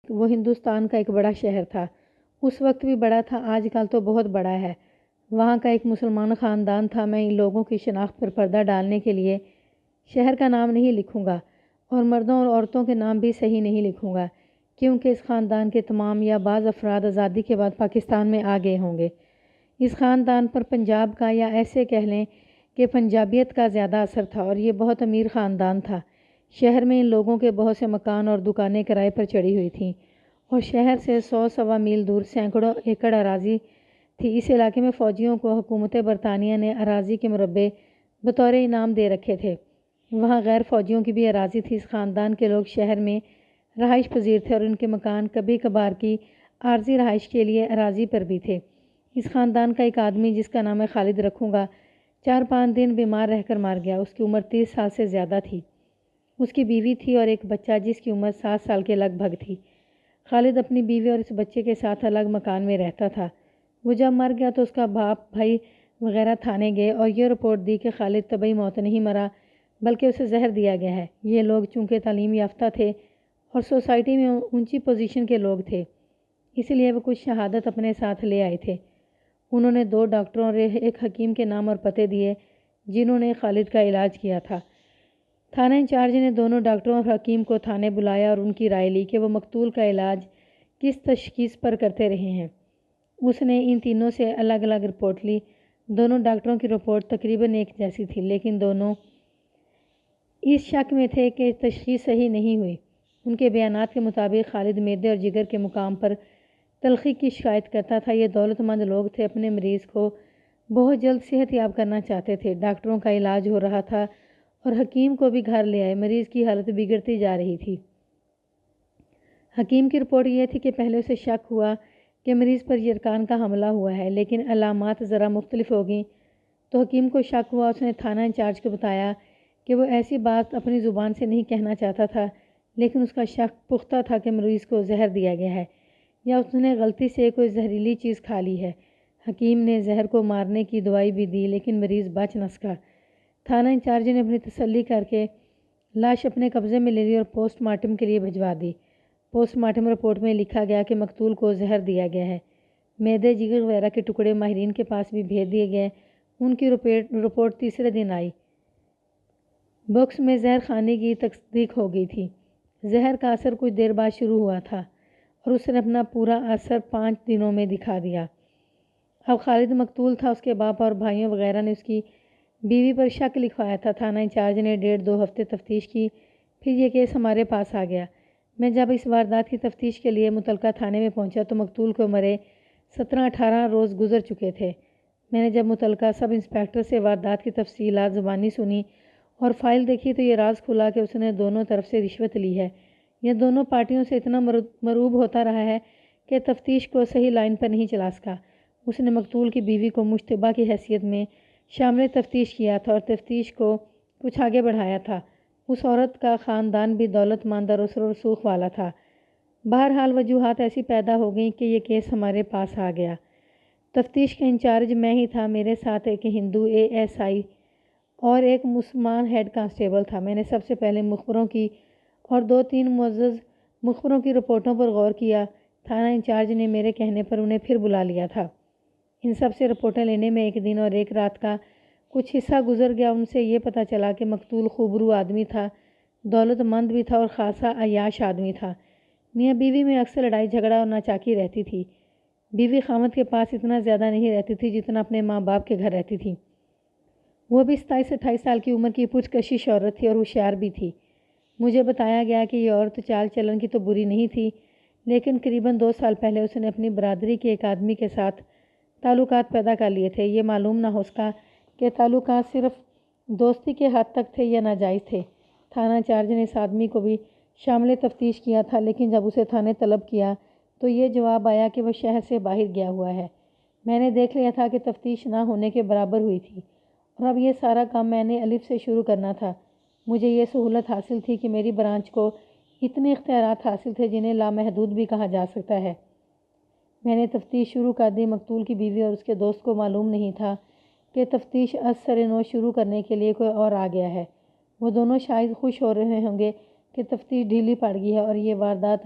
وہ ہندوستان کا ایک بڑا شہر تھا۔ اس وقت بھی بڑا تھا، آج کل تو بہت بڑا ہے۔ وہاں کا ایک مسلمان خاندان تھا۔ میں ان لوگوں کی شناخت پر پردہ ڈالنے کے لیے شہر کا نام نہیں لکھوں گا، اور مردوں اور عورتوں کے نام بھی صحیح نہیں لکھوں گا، کیونکہ اس خاندان کے تمام یا بعض افراد آزادی کے بعد پاکستان میں آ گئے ہوں گے۔ اس خاندان پر پنجاب کا، یا ایسے کہہ لیں کہ پنجابیت کا زیادہ اثر تھا، اور یہ بہت امیر خاندان تھا۔ شہر میں ان لوگوں کے بہت سے مکان اور دکانیں کرائے پر چڑھی ہوئی تھیں، اور شہر سے 100 میل دور سینکڑوں ایکڑ اراضی تھی۔ اس علاقے میں فوجیوں کو حکومت برطانیہ نے اراضی کے مربع بطور انعام دے رکھے تھے۔ وہاں غیر فوجیوں کی بھی اراضی تھی۔ اس خاندان کے لوگ شہر میں رہائش پذیر تھے، اور ان کے مکان کبھی کبھار کی عارضی رہائش کے لیے اراضی پر بھی تھے۔ اس خاندان کا ایک آدمی، جس کا نام میں خالد رکھوں گا، 4-5 دن بیمار رہ کر مر گیا۔ اس کی عمر 30 سال سے زیادہ تھی۔ اس کی بیوی تھی اور ایک بچہ جس کی عمر 7 سال کے لگ بھگ تھی۔ خالد اپنی بیوی اور اس بچے کے ساتھ الگ مکان میں رہتا تھا۔ وہ جب مر گیا تو اس کا باپ، بھائی وغیرہ تھانے گئے اور یہ رپورٹ دی کہ خالد طبعی موت نہیں مرا، بلکہ اسے زہر دیا گیا ہے۔ یہ لوگ چونکہ تعلیم یافتہ تھے اور سوسائٹی میں اونچی پوزیشن کے لوگ تھے، اس لیے وہ کچھ شہادت اپنے ساتھ لے آئے تھے۔ انہوں نے 2 ڈاکٹروں اور ایک حکیم کے نام اور پتے دیے جنہوں نے خالد کا علاج کیا تھا۔ تھانہ انچارج نے دونوں ڈاکٹروں اور حکیم کو تھانے بلایا اور ان کی رائے لی کہ وہ مقتول کا علاج کس تشخیص پر کرتے رہے ہیں۔ اس نے ان تینوں سے الگ الگ رپورٹ لی۔ دونوں ڈاکٹروں کی رپورٹ تقریباً ایک جیسی تھی، لیکن دونوں اس شک میں تھے کہ تشخیص صحیح نہیں ہوئی۔ ان کے بیانات کے مطابق خالد معدے اور جگر کے مقام پر تلخی کی شکایت کرتا تھا۔ یہ دولت مند لوگ تھے، اپنے مریض کو بہت جلد صحت یاب کرنا چاہتے تھے۔ ڈاکٹروں کا علاج ہو رہا تھا اور حکیم کو بھی گھر لے آئے۔ مریض کی حالت بگڑتی جا رہی تھی۔ حکیم کی رپورٹ یہ تھی کہ پہلے اسے شک ہوا کہ مریض پر یرکان کا حملہ ہوا ہے، لیکن علامات ذرا مختلف ہو گئیں تو حکیم کو شک ہوا۔ اس نے تھانہ انچارج کو بتایا کہ وہ ایسی بات اپنی زبان سے نہیں کہنا چاہتا تھا، لیکن اس کا شک پختہ تھا کہ مریض کو زہر دیا گیا ہے، یا اس نے غلطی سے کوئی زہریلی چیز کھا لی ہے۔ حکیم نے زہر کو مارنے کی دوائی بھی دی، لیکن مریض بچ نہ سکا۔ تھانہ انچارج نے اپنی تسلی کر کے لاش اپنے قبضے میں لے لی اور پوسٹ مارٹم کے لیے بھجوا دی۔ پوسٹ مارٹم رپورٹ میں لکھا گیا کہ مقتول کو زہر دیا گیا ہے۔ معدے، جگر وغیرہ کے ٹکڑے ماہرین کے پاس بھی بھیج دیے گئے۔ ان کی رپورٹ تیسرے دن آئی۔ باکس میں زہر خانے کی تصدیق ہو گئی تھی۔ زہر کا اثر کچھ دیر بعد شروع ہوا تھا اور اس نے اپنا پورا اثر 5 دنوں میں دکھا دیا۔ اب خالد مقتول تھا۔ اس کے باپ اور بھائیوں وغیرہ نے اس کی بیوی پر شک لکھوایا تھا۔ تھانہ انچارج نے 1.5-2 ہفتے تفتیش کی، پھر یہ کیس ہمارے پاس آ گیا۔ میں جب اس واردات کی تفتیش کے لیے متعلقہ تھانے میں پہنچا تو مقتول کو مرے 17-18 روز گزر چکے تھے۔ میں نے جب متعلقہ سب انسپکٹر سے واردات کی تفصیلات زبانی سنی اور فائل دیکھی تو یہ راز کھلا کہ اس نے دونوں طرف سے رشوت لی ہے۔ یہ دونوں پارٹیوں سے اتنا مرعوب ہوتا رہا ہے کہ تفتیش کو صحیح لائن پر نہیں چلا سکا۔ اس نے مقتول کی بیوی کو مشتبہ کی حیثیت میں شامل تفتیش کیا تھا اور تفتیش کو کچھ آگے بڑھایا تھا۔ اس عورت کا خاندان بھی دولت مند اور اثر و رسوخ والا تھا۔ بہرحال وجوہات ایسی پیدا ہو گئیں کہ یہ کیس ہمارے پاس آ گیا۔ تفتیش کا انچارج میں ہی تھا۔ میرے ساتھ ایک ہندو ASI اور ایک مسلمان ہیڈ کانسٹیبل تھا۔ میں نے سب سے پہلے مخبروں کی اور 2-3 معزز مخبروں کی رپورٹوں پر غور کیا۔ تھانہ انچارج نے میرے کہنے پر انہیں پھر بلا لیا تھا۔ ان سب سے رپورٹیں لینے میں 1 دن اور 1 رات کا کچھ حصہ گزر گیا۔ ان سے یہ پتہ چلا کہ مقتول خوبرو آدمی تھا، دولت مند بھی تھا اور خاصا عیاش آدمی تھا۔ میاں بیوی میں اکثر لڑائی جھگڑا اور ناچاکی رہتی تھی۔ بیوی خامد کے پاس اتنا زیادہ نہیں رہتی تھی جتنا اپنے ماں باپ کے گھر رہتی تھی۔ وہ بھی 27-28 سال کی عمر کی پرکشش عورت تھی اور ہوشیار بھی تھی۔ مجھے بتایا گیا کہ یہ عورت چال چلن کی تو بری نہیں تھی، لیکن قریباً 2 سال پہلے اس نے اپنی برادری کے ایک آدمی کے ساتھ تعلقات پیدا کر لیے تھے۔ یہ معلوم نہ ہو سکا کہ تعلقات صرف دوستی کے حد تک تھے یا ناجائز تھے۔ تھانہ انچارج نے اس آدمی کو بھی شامل تفتیش کیا تھا، لیکن جب اسے تھانے طلب کیا تو یہ جواب آیا کہ وہ شہر سے باہر گیا ہوا ہے۔ میں نے دیکھ لیا تھا کہ تفتیش نہ ہونے کے برابر ہوئی تھی اور اب یہ سارا کام میں نے الف سے شروع کرنا تھا۔ مجھے یہ سہولت حاصل تھی کہ میری برانچ کو اتنے اختیارات حاصل تھے جنہیں لامحدود بھی کہا جا سکتا ہے۔ میں نے تفتیش شروع کر دی۔ مقتول کی بیوی اور اس کے دوست کو معلوم نہیں تھا کہ تفتیش از سر نو شروع کرنے کے لیے کوئی اور آ گیا ہے۔ وہ دونوں شاید خوش ہو رہے ہوں گے کہ تفتیش ڈھیلی پڑ گئی ہے اور یہ واردات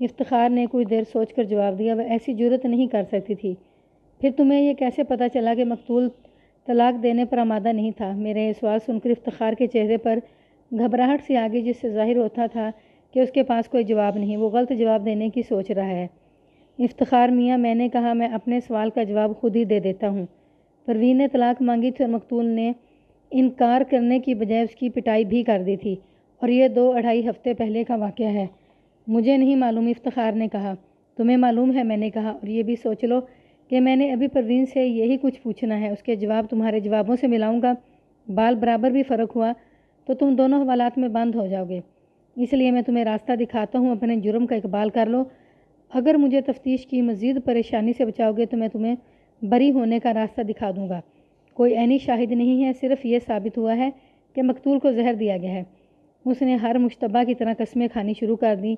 افتخار نے کچھ دیر سوچ کر جواب دیا، وہ ایسی جرت نہیں کر سکتی تھی۔ پھر تمہیں یہ کیسے پتہ چلا کہ مقتول طلاق دینے پر آمادہ نہیں تھا؟ میرے یہ سوال سن کر افتخار کے چہرے پر گھبراہٹ سی آ گئی، جس سے ظاہر ہوتا تھا کہ اس کے پاس کوئی جواب نہیں، وہ غلط جواب دینے کی سوچ رہا ہے۔ افتخار میاں، میں نے کہا، میں اپنے سوال کا جواب خود ہی دے دیتا ہوں۔ پروین نے طلاق مانگی تھی اور مقتول نے انکار کرنے کی بجائے اس کی پٹائی بھی کر دی تھی، اور یہ 2-2.5 ہفتے پہلے کا واقعہ ہے۔ مجھے نہیں معلوم، افتخار نے کہا۔ تمہیں معلوم ہے، میں نے کہا، اور یہ بھی سوچ لو کہ میں نے ابھی پروین سے یہی کچھ پوچھنا ہے، اس کے جواب تمہارے جوابوں سے ملاؤں گا، بال برابر بھی فرق ہوا تو تم دونوں حوالات میں بند ہو جاؤ گے۔ اس لیے میں تمہیں راستہ دکھاتا ہوں، اپنے جرم کا اقبال کر لو۔ اگر مجھے تفتیش کی مزید پریشانی سے بچاؤ گے تو میں تمہیں بری ہونے کا راستہ دکھا دوں گا۔ کوئی عینی شاہد نہیں ہے، صرف یہ ثابت ہوا ہے کہ مقتول کو زہر دیا گیا ہے۔ اس نے ہر مشتبہ کی طرح قسمیں کھانی شروع کر دیں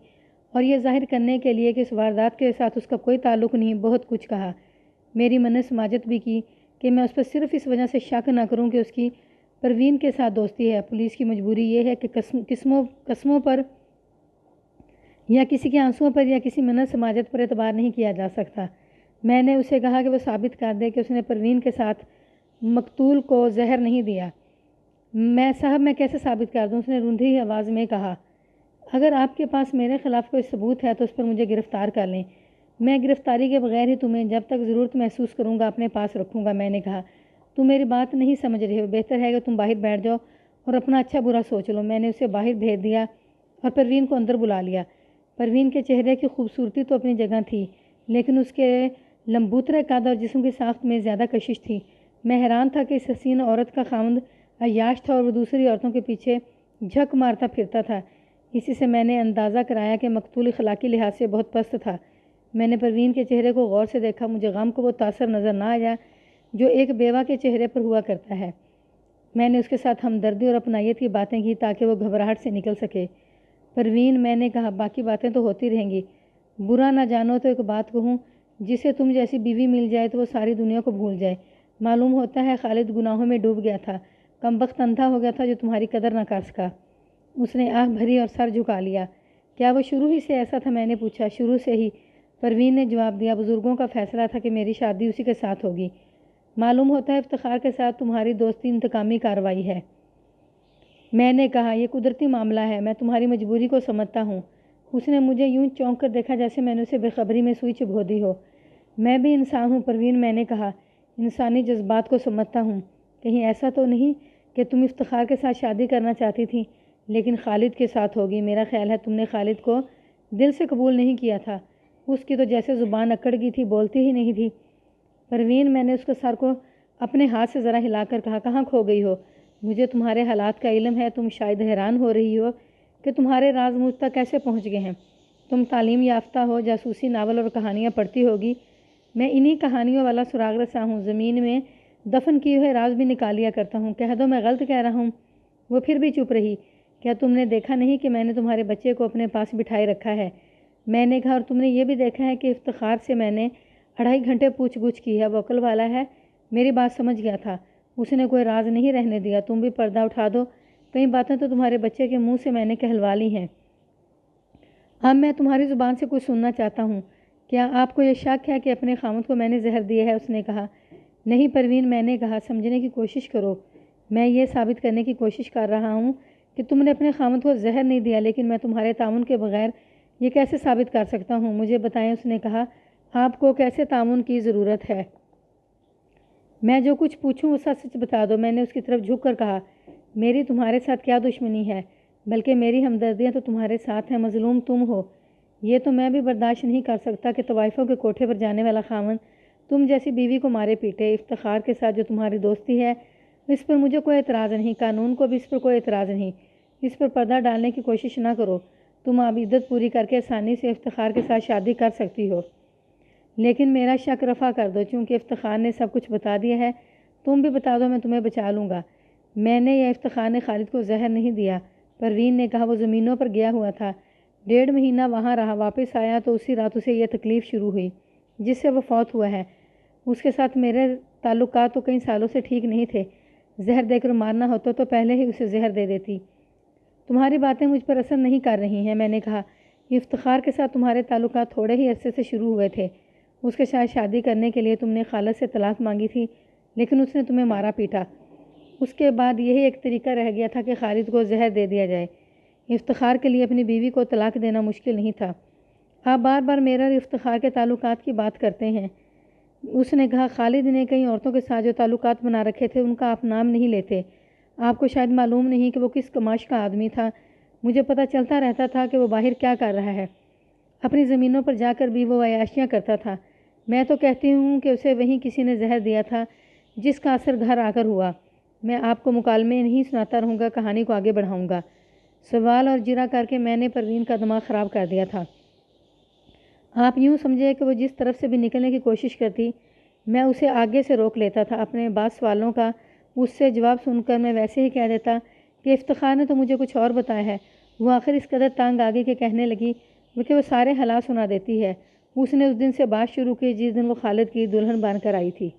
اور یہ ظاہر کرنے کے لیے کہ اس واردات کے ساتھ اس کا کوئی تعلق نہیں، بہت کچھ کہا۔ میری منت سماجت بھی کی کہ میں اس پر صرف اس وجہ سے شک نہ کروں کہ اس کی پروین کے ساتھ دوستی ہے۔ پولیس کی مجبوری یہ ہے کہ قسموں پر یا کسی کے آنسوؤں پر یا کسی منت سماجت پر اعتبار نہیں کیا جا سکتا۔ میں نے اسے کہا کہ وہ ثابت کر دے کہ اس نے پروین کے ساتھ مقتول کو زہر نہیں دیا۔ صاحب میں کیسے ثابت کر دوں؟ اس نے روندھی آواز میں کہا۔ اگر آپ کے پاس میرے خلاف کوئی ثبوت ہے تو اس پر مجھے گرفتار کر لیں۔ میں گرفتاری کے بغیر ہی تمہیں جب تک ضرورت محسوس کروں گا اپنے پاس رکھوں گا، میں نے کہا۔ تم میری بات نہیں سمجھ رہے ہو، بہتر ہے کہ تم باہر بیٹھ جاؤ اور اپنا اچھا برا سوچ لو۔ میں نے اسے باہر بھیج دیا اور پروین کو اندر بلا لیا۔ پروین کے چہرے کی خوبصورتی تو اپنی جگہ تھی، لیکن اس کے لمبوترے قد اور جسم کی ساخت میں زیادہ کشش تھی۔ میں حیران تھا کہ اس حسین عورت کا خاوند عیاش تھا اور وہ دوسری عورتوں کے پیچھے جھک مارتا پھرتا تھا۔ اسی سے میں نے اندازہ کرایا کہ مقتول اخلاقی لحاظ سے بہت پست تھا۔ میں نے پروین کے چہرے کو غور سے دیکھا، مجھے غم کو وہ تاثر نظر نہ آیا جو ایک بیوہ کے چہرے پر ہوا کرتا ہے۔ میں نے اس کے ساتھ ہمدردی اور اپنائیت کی باتیں کی تاکہ وہ گھبراہٹ سے نکل سکے۔ پروین، میں نے کہا، باقی باتیں تو ہوتی رہیں گی، برا نہ جانو تو ایک بات کہوں، جسے تم جیسی بیوی مل جائے تو وہ ساری دنیا کو بھول جائے۔ معلوم ہوتا ہے خالد گناہوں میں ڈوب گیا تھا، کمبخت اندھا ہو گیا تھا جو تمہاری قدر نہ کر سکا۔ اس نے آہ بھری اور سر جھکا لیا۔ کیا وہ شروع ہی سے ایسا تھا؟ میں نے پوچھا۔ شروع سے ہی، پروین نے جواب دیا۔ بزرگوں کا فیصلہ تھا کہ میری شادی اسی کے ساتھ ہوگی۔ معلوم ہوتا ہے افتخار کے ساتھ تمہاری دوستی انتقامی کارروائی ہے۔ میں نے کہا، یہ قدرتی معاملہ ہے، میں تمہاری مجبوری کو سمجھتا ہوں۔ اس نے مجھے یوں چونک کر دیکھا جیسے میں نے اسے بے خبری میں سوئی چبھو دی ہو۔ میں بھی انسان ہوں پروین، میں نے کہا، انسانی جذبات کو سمجھتا ہوں۔ کہیں ایسا تو نہیں کہ تم افتخار کے ساتھ شادی کرنا چاہتی تھی لیکن خالد کے ساتھ ہوگی؟ میرا خیال ہے تم نے خالد کو دل سے قبول نہیں کیا تھا۔ اس کی تو جیسے زبان اکڑ گئی تھی، بولتی ہی نہیں تھی۔ پروین، میں نے اس کے سر کو اپنے ہاتھ سے ذرا ہلا کر کہا، کہاں کھو گئی ہو؟ مجھے تمہارے حالات کا علم ہے، تم شاید حیران ہو رہی ہو کہ تمہارے راز مجھ تک کیسے پہنچ گئے ہیں۔ تم تعلیم یافتہ ہو، جاسوسی ناول اور کہانیاں پڑھتی ہوگی۔ میں انہی کہانیوں والا سراغ رساں ہوں، زمین میں دفن کیے ہوئے راز بھی نکالیا کرتا ہوں۔ کہہ دو میں غلط کہہ رہا ہوں۔ وہ پھر بھی چپ رہی۔ کیا تم نے دیکھا نہیں کہ میں نے تمہارے بچے کو اپنے پاس بٹھائے رکھا ہے؟ میں نے کہا، اور تم نے یہ بھی دیکھا ہے کہ افتخار سے میں نے 2.5 گھنٹے پوچھ گچھ کی ہے، وہ عقل والا ہے، میری بات سمجھ گیا تھا، اس نے کوئی راز نہیں رہنے دیا۔ تم بھی پردہ اٹھا دو، کئی باتیں تو تمہارے بچے کے منہ سے میں نے کہلوا لی ہیں۔ اب میں تمہاری زبان سے کچھ سننا چاہتا ہوں۔ کیا آپ کو یہ شک ہے کہ اپنے خاوند کو میں نے زہر دیا ہے؟ اس نے کہا۔ نہیں پروین، میں نے کہا، سمجھنے کی کوشش کرو۔ میں یہ ثابت کرنے کی کوشش کر رہا ہوں کہ تم نے اپنے خاوند کو زہر نہیں دیا، لیکن میں تمہارے تعاون کے بغیر یہ کیسے ثابت کر سکتا ہوں؟ مجھے بتائیں، اس نے کہا۔ آپ کو کیسے تعاون کی ضرورت ہے؟ میں جو کچھ پوچھوں وہ سچ سچ بتا دو۔ میں نے اس کی طرف جھک کر کہا، میری تمہارے ساتھ کیا دشمنی ہے، بلکہ میری ہمدردیاں تو تمہارے ساتھ ہیں، مظلوم تم ہو۔ یہ تو میں بھی برداشت نہیں کر سکتا کہ طوائفوں کے کوٹھے پر جانے والا خاوند تم جیسی بیوی کو مارے پیٹے۔ افتخار کے ساتھ جو تمہاری دوستی ہے اس پر مجھے کوئی اعتراض نہیں، قانون کو بھی اس پر کوئی اعتراض نہیں۔ اس پر پردہ ڈالنے کی کوشش نہ کرو۔ تم اب عدت پوری کر کے آسانی سے افتخار کے ساتھ شادی کر سکتی ہو، لیکن میرا شک رفع کر دو، چونکہ افتخار نے سب کچھ بتا دیا ہے۔ تم بھی بتا دو، میں تمہیں بچا لوں گا۔ میں نے یا افتخار نے خالد کو زہر نہیں دیا، پروین نے کہا۔ وہ زمینوں پر گیا ہوا تھا، 1.5 مہینہ وہاں رہا، واپس آیا تو اسی رات اسے یہ تکلیف شروع ہوئی جس سے وہ فوت ہوا ہے۔ اس کے ساتھ میرے تعلقات تو کئی سالوں سے ٹھیک نہیں تھے، زہر دے کر مارنا ہوتا تو پہلے ہی اسے زہر دے دیتی۔ تمہاری باتیں مجھ پر اثر نہیں کر رہی ہیں، میں نے کہا۔ افتخار کے ساتھ تمہارے تعلقات تھوڑے ہی عرصے سے شروع ہوئے تھے۔ اس کے ساتھ شادی کرنے کے لیے تم نے خالد سے طلاق مانگی تھی، لیکن اس نے تمہیں مارا پیٹا۔ اس کے بعد یہی ایک طریقہ رہ گیا تھا کہ خالد کو زہر دے دیا جائے۔ افتخار کے لیے اپنی بیوی کو طلاق دینا مشکل نہیں تھا۔ آپ بار بار میرا اور افتخار کے تعلقات کی بات کرتے ہیں۔ اس نے کہا، خالد نے کئی عورتوں کے ساتھ جو تعلقات بنا رکھے تھے ان کا آپ نام نہیں لیتے۔ آپ کو شاید معلوم نہیں کہ وہ کس کماش کا آدمی تھا۔ مجھے پتہ چلتا رہتا تھا کہ وہ باہر کیا کر رہا ہے۔ اپنی زمینوں پر جا کر بھی وہ عیاشیاں کرتا تھا۔ میں تو کہتی ہوں کہ اسے وہیں کسی نے زہر دیا تھا جس کا اثر گھر آ کر ہوا۔ میں آپ کو مکالمے نہیں سناتا رہوں گا، کہانی کو آگے بڑھاؤں گا۔ سوال اور جرا کر کے میں نے پروین کا دماغ خراب کر دیا تھا۔ آپ یوں سمجھے کہ وہ جس طرف سے بھی نکلنے کی کوشش کرتی میں اسے آگے سے روک لیتا تھا۔ اپنے بعض سوالوں کا اس سے جواب سن کر میں ویسے ہی کہہ دیتا کہ افتخار نے تو مجھے کچھ اور بتایا ہے۔ وہ آخر اس قدر تانگ آگے کہ کہنے لگی کہ وہ سارے حالات سنا دیتی ہے۔ اس نے اس دن سے بات شروع کی جس دن وہ خالد کی دلہن بن کر آئی تھی۔